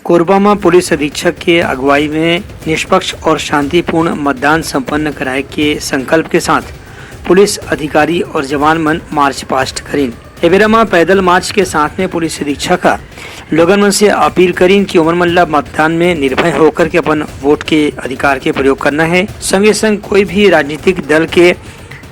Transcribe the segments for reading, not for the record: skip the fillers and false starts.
कोरबा में पुलिस अधीक्षक के अगुवाई में निष्पक्ष और शांतिपूर्ण मतदान संपन्न कराए के संकल्प के साथ पुलिस अधिकारी और जवान मन मार्च पास्ट करीन। एवेरा में पैदल मार्च के साथ में पुलिस अधीक्षक लोगन मन से अपील करीन कि उमर मन ला मतदान में निर्भय होकर के अपन वोट के अधिकार के प्रयोग करना है। संगे संग कोई भी राजनीतिक दल के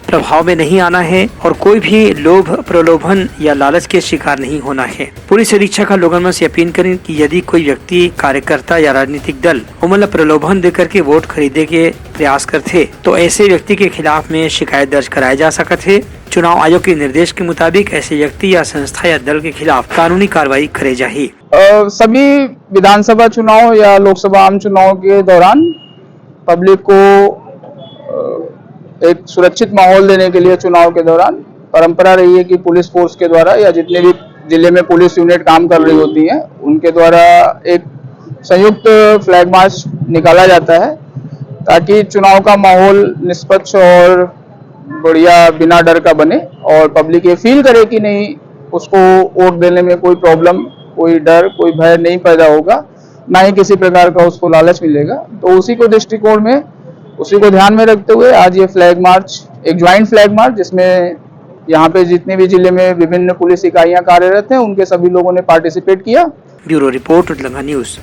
प्रभाव में नहीं आना है और कोई भी लोभ प्रलोभन या लालच के शिकार नहीं होना है। पुलिस अधीक्षक लोगों में से अपील करें कि यदि कोई व्यक्ति, कार्यकर्ता या राजनीतिक दल उमन प्रलोभन देकर के वोट खरीदे के प्रयास करते तो ऐसे व्यक्ति के खिलाफ में शिकायत दर्ज कराया जा सकते है। चुनाव आयोग के निर्देश के मुताबिक ऐसे व्यक्ति या संस्था या दल के खिलाफ कानूनी कार्रवाई करे जाए। सभी विधानसभा चुनाव या लोकसभा आम चुनाव के दौरान पब्लिक को एक सुरक्षित माहौल देने के लिए चुनाव के दौरान परंपरा रही है कि पुलिस फोर्स के द्वारा या जितने भी जिले में पुलिस यूनिट काम कर रही होती हैं उनके द्वारा एक संयुक्त फ्लैग मार्च निकाला जाता है ताकि चुनाव का माहौल निष्पक्ष और बढ़िया बिना डर का बने और पब्लिक ये फील करे कि नहीं उसको वोट देने में कोई प्रॉब्लम, कोई डर, कोई भय नहीं पैदा होगा, ना ही किसी प्रकार का उसको लालच मिलेगा। तो उसी को दृष्टिकोण में, उसी को ध्यान में रखते हुए आज ये फ्लैग मार्च, एक ज्वाइंट फ्लैग मार्च जिसमें यहाँ पे जितने भी जिले में विभिन्न पुलिस इकाइयां कार्यरत हैं उनके सभी लोगों ने पार्टिसिपेट किया। Bureau report, Udalanga news.